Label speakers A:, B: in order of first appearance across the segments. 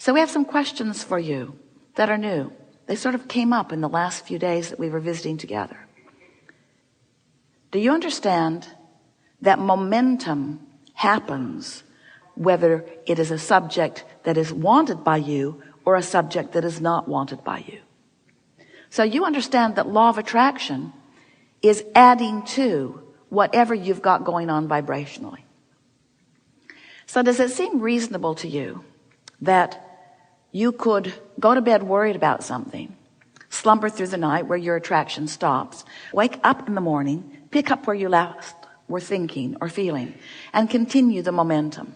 A: So we have some questions for you that are new. They sort of came up in the last few days that we were visiting together. Do you understand that momentum happens whether it is a subject that is wanted by you or a subject that is not wanted by you? So you understand that law of attraction is adding to whatever you've got going on vibrationally. So does it seem reasonable to you that you could go to bed worried about something, slumber through the night where your attraction stops, wake up in the morning, pick up where you last were thinking or feeling, and continue the momentum?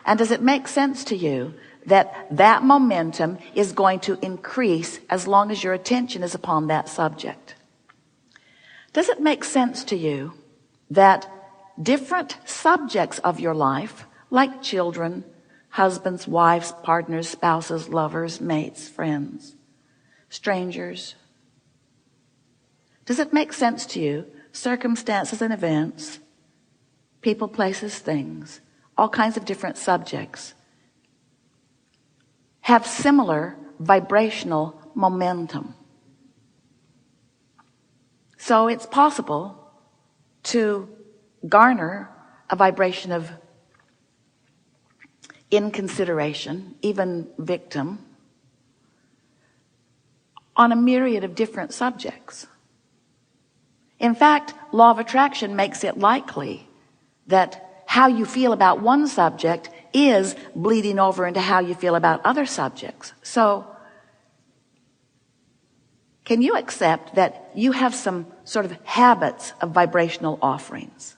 A: And does it make sense to you that that momentum is going to increase as long as your attention is upon that subject? Does it make sense to you that different subjects of your life, like children, husbands, wives, partners, spouses, lovers, mates, friends, strangers, does it make sense to you, circumstances and events, people, places, things, all kinds of different subjects have similar vibrational momentum? So it's possible to garner a vibration of inconsideration, even victim, on a myriad of different subjects. In fact, law of attraction makes it likely that how you feel about one subject is bleeding over into how you feel about other subjects. So can you accept that you have some sort of habits of vibrational offerings?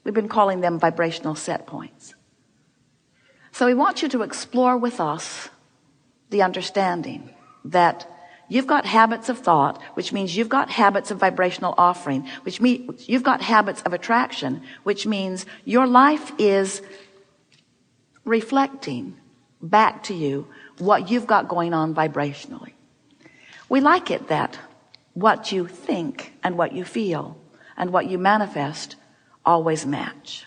A: We've been calling them vibrational set points. So we want you to explore with us the understanding that you've got habits of thought, which means you've got habits of vibrational offering, which means you've got habits of attraction, which means your life is reflecting back to you what you've got going on vibrationally. We like it that what you think and what you feel and what you manifest always match.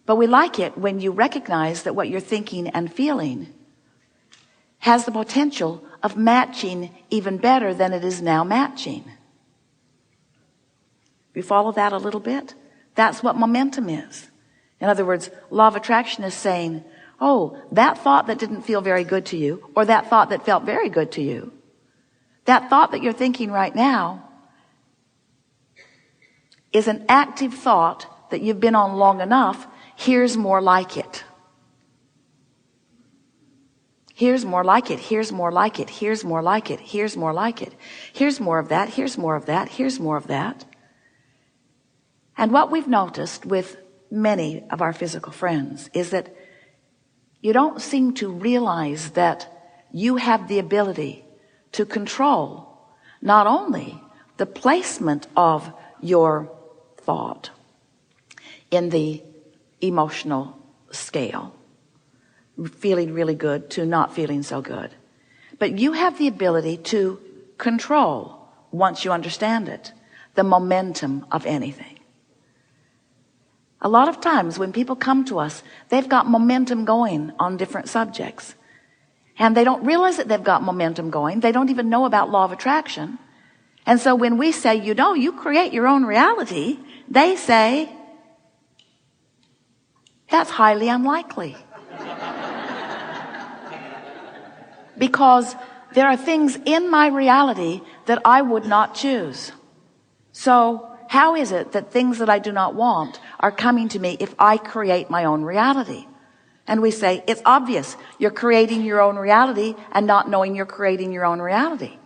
A: But we like it when you recognize that what you're thinking and feeling has the potential of matching even better than it is now matching. You follow that a little bit? That's what momentum is. In other words, law of attraction is saying, oh, that thought that didn't feel very good to you, or that thought that felt very good to you, that thought that you're thinking right now is an active thought that you've been on long enough. Here's more like it. Here's more like it. Here's more like it. Here's more like it. Here's more like it. Here's more of that. Here's more of that. Here's more of that. And what we've noticed with many of our physical friends is that you don't seem to realize that you have the ability to control not only the placement of your thought in the emotional scale, feeling really good to not feeling so good, but you have the ability to control, once you understand it, the momentum of anything. A lot of times when people come to us, they've got momentum going on different subjects, and they don't realize that they've got momentum going. They don't even know about law of attraction. And so when we say, you know, you create your own reality, they say, that's highly unlikely. Because there are things in my reality that I would not choose. So how is it that things that I do not want are coming to me if I create my own reality? And we say, it's obvious. You're creating your own reality and not knowing you're creating your own reality.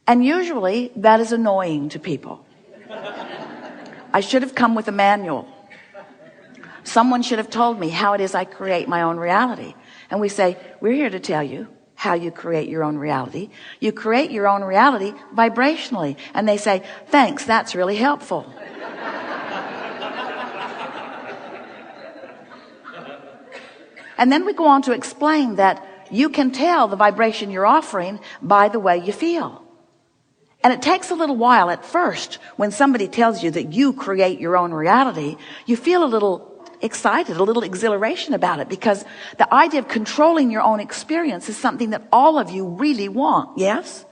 A: And usually that is annoying to people. I should have come with a manual. Someone should have told me how it is I create my own reality. And we say, we're here to tell you how you create your own reality. You create your own reality vibrationally. And they say, thanks, that's really helpful. And then we go on to explain that you can tell the vibration you're offering by the way you feel. And it takes a little while at first when somebody tells you that you create your own reality. You feel a little excited, a little exhilaration about it, because the idea of controlling your own experience is something that all of you really want. Yes?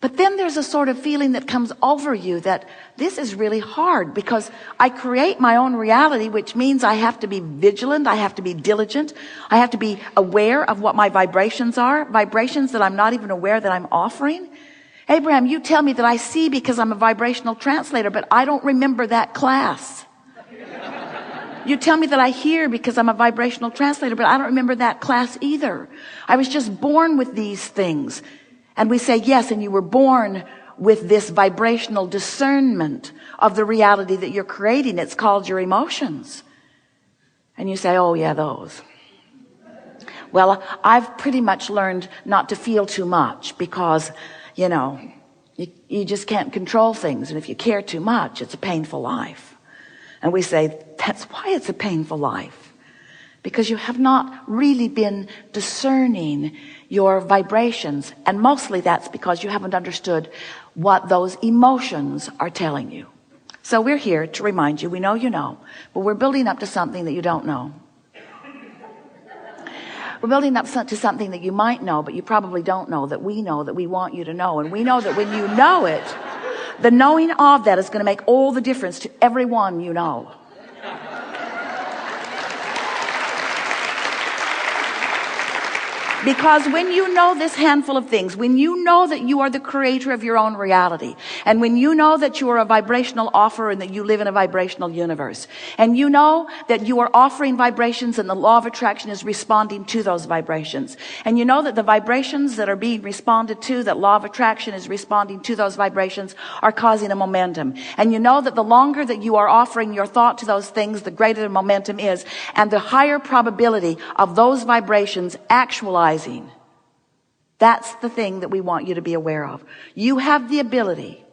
A: But then there's a sort of feeling that comes over you that this is really hard, because I create my own reality, which means I have to be vigilant, I have to be diligent, I have to be aware of what my vibrations are, vibrations that I'm not even aware that I'm offering. Abraham, you tell me that I see because I'm a vibrational translator, but I don't remember that class. You tell me that I hear because I'm a vibrational translator, but I don't remember that class either. I was just born with these things. And we say, yes, and you were born with this vibrational discernment of the reality that you're creating. It's called your emotions. And you say, oh yeah, those. Well, I've pretty much learned not to feel too much, because, you know, you just can't control things. And if you care too much, it's a painful life. And we say, that's why it's a painful life. Because you have not really been discerning your vibrations. And mostly that's because you haven't understood what those emotions are telling you. So we're here to remind you, we know you know, but we're building up to something that you don't know. We're building up to something that you might know, but you probably don't know, that we know, that we want you to know. And we know that when you know it, the knowing of that is going to make all the difference to everyone you know. Because when you know this handful of things, when you know that you are the creator of your own reality, and when you know that you are a vibrational offer and that you live in a vibrational universe, and you know that you are offering vibrations and the law of attraction is responding to those vibrations, and you know that the vibrations that are being responded to, that law of attraction is responding to those vibrations, are causing a momentum, and you know that the longer that you are offering your thought to those things, the greater the momentum is, and the higher probability of those vibrations actualizing. That's the thing that we want you to be aware of. You have the ability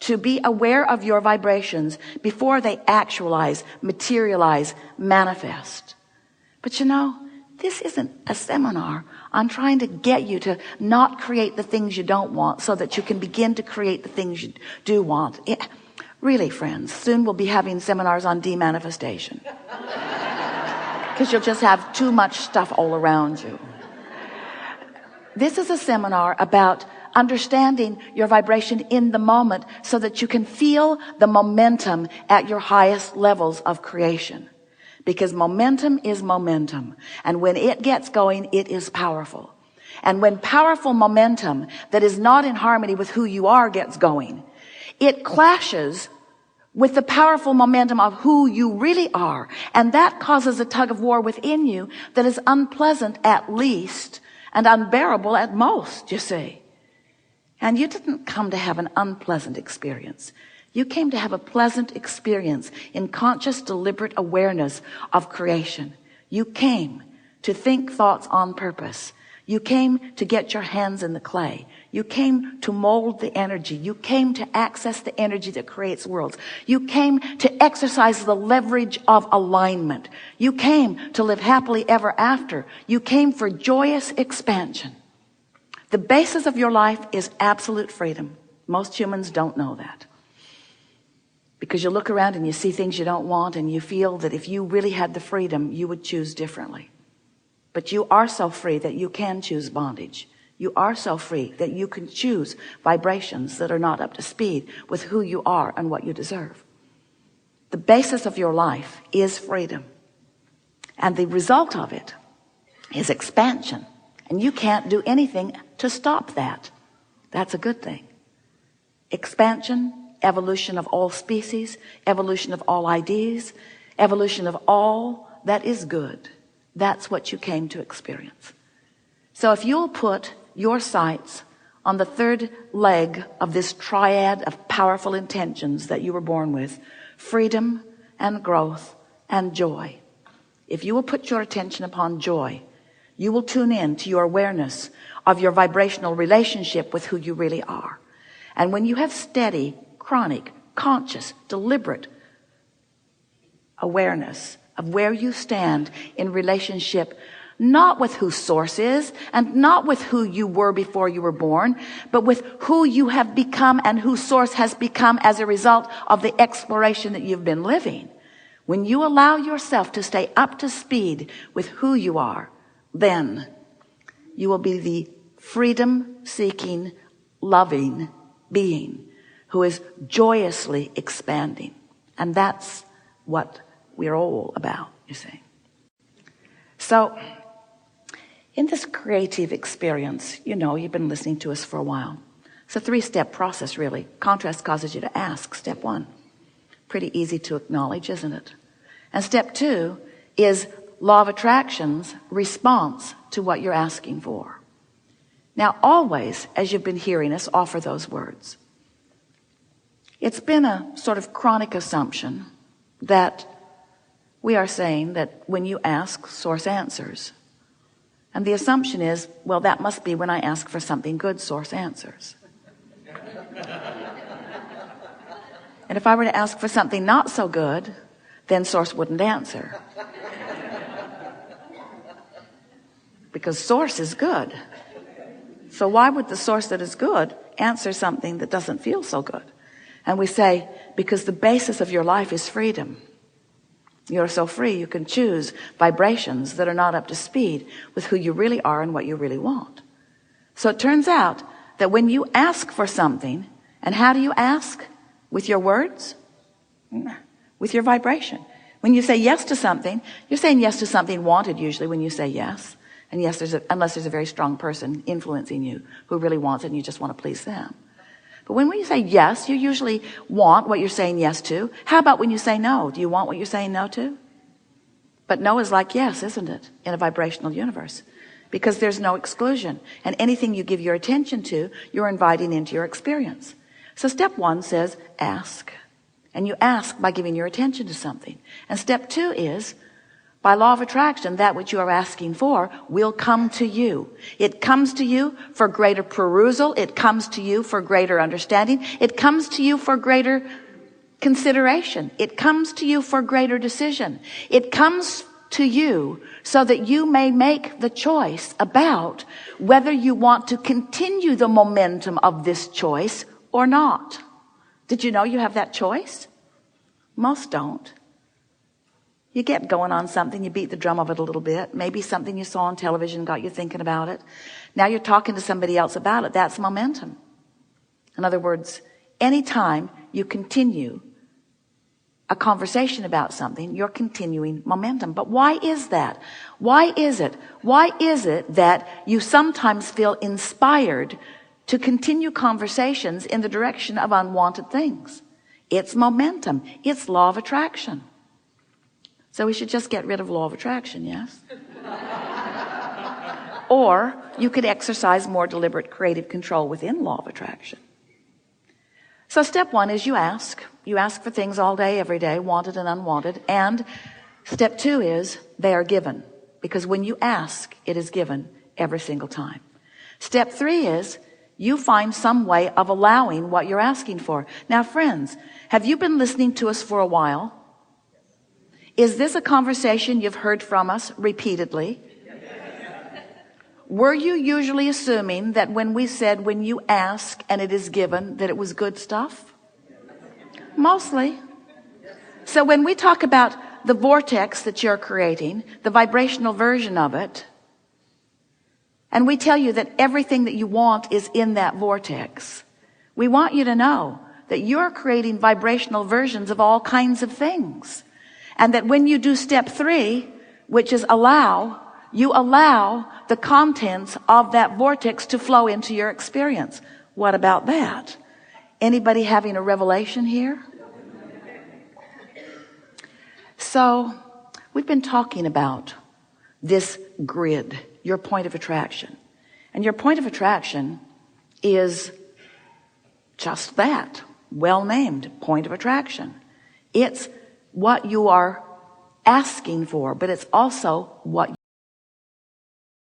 A: to be aware of your vibrations before they actualize, materialize, manifest. But you know, this isn't a seminar on trying to get you to not create the things you don't want so that you can begin to create the things you do want. Really, friends, soon we'll be having seminars on demanifestation, because you'll just have too much stuff all around you. This is a seminar about understanding your vibration in the moment so that you can feel the momentum at your highest levels of creation. Because momentum is momentum. And when it gets going, it is powerful. And when powerful momentum that is not in harmony with who you are gets going, it clashes with the powerful momentum of who you really are. And that causes a tug of war within you that is unpleasant at least, and unbearable at most, you see. And you didn't come to have an unpleasant experience. You came to have a pleasant experience in conscious, deliberate awareness of creation. You came to think thoughts on purpose. You came to get your hands in the clay. You came to mold the energy. You came to access the energy that creates worlds. You came to exercise the leverage of alignment. You came to live happily ever after. You came for joyous expansion. The basis of your life is absolute freedom. Most humans don't know that. Because you look around and you see things you don't want, and you feel that if you really had the freedom, you would choose differently. But you are so free that you can choose bondage. You are so free that you can choose vibrations that are not up to speed with who you are and what you deserve. The basis of your life is freedom. And the result of it is expansion. And you can't do anything to stop that. That's a good thing. Expansion, evolution of all species, evolution of all ideas, evolution of all that is good. That's what you came to experience. So if you'll put your sights on the third leg of this triad of powerful intentions that you were born with, freedom and growth and joy. If you will put your attention upon joy, you will tune in to your awareness of your vibrational relationship with who you really are. And when you have steady, chronic, conscious, deliberate awareness of where you stand in relationship, not with who source is and not with who you were before you were born, but with who you have become and who source has become as a result of the exploration that you've been living. When you allow yourself to stay up to speed with who you are, then you will be the freedom-seeking, loving being who is joyously expanding. And that's what we're all about, you see. So in this creative experience, you've been listening to us for a while. It's a 3-step process, really. Contrast causes you to ask. Step 1, pretty easy to acknowledge, isn't it? And step 2 is law of attraction's response to what you're asking for. Now, always, as you've been hearing us offer those words, it's been a sort of chronic assumption that we are saying that when you ask, source answers. And the assumption is, well, that must be when I ask for something good, source answers. And if I were to ask for something not so good, then source wouldn't answer. Because source is good. So why would the source that is good answer something that doesn't feel so good? And we say, because the basis of your life is freedom. You're so free, you can choose vibrations that are not up to speed with who you really are and what you really want. So it turns out that when you ask for something, and how do you ask? With your words? With your vibration. When you say yes to something, you're saying yes to something wanted usually when you say yes. And yes, unless there's a very strong person influencing you who really wants it and you just want to please them. But when you say yes, you usually want what you're saying yes to. How about when you say no? Do you want what you're saying no to? But no is like yes, isn't it? In a vibrational universe. Because there's no exclusion. And anything you give your attention to, you're inviting into your experience. So step 1 says ask. And you ask by giving your attention to something. And step 2 is, by law of attraction, that which you are asking for will come to you. It comes to you for greater perusal. It comes to you for greater understanding. It comes to you for greater consideration. It comes to you for greater decision. It comes to you so that you may make the choice about whether you want to continue the momentum of this choice or not. Did you know you have that choice? Most don't. You get going on something, you beat the drum of it a little bit. Maybe something you saw on television got you thinking about it. Now you're talking to somebody else about it. That's momentum. In other words, anytime you continue a conversation about something, you're continuing momentum. But why is that? Why is it? Why is it that you sometimes feel inspired to continue conversations in the direction of unwanted things? It's momentum. It's law of attraction. So we should just get rid of law of attraction, yes? Or you could exercise more deliberate creative control within law of attraction. So step 1 is you ask. You ask for things all day, every day, wanted and unwanted. And step 2 is they are given. Because when you ask, it is given every single time. Step 3 is you find some way of allowing what you're asking for. Now, friends, have you been listening to us for a while? Is this a conversation you've heard from us repeatedly? Were you usually assuming that when we said, when you ask and it is given, that it was good stuff? Mostly. So when we talk about the vortex that you're creating, the vibrational version of it, and we tell you that everything that you want is in that vortex, we want you to know that you're creating vibrational versions of all kinds of things. And that when you do step 3, which is allow, you allow the contents of that vortex to flow into your experience. What about that? Anybody having a revelation here? So we've been talking about this grid, your point of attraction. And your point of attraction is just that, well named point of attraction. It's what you are asking for, but it's also what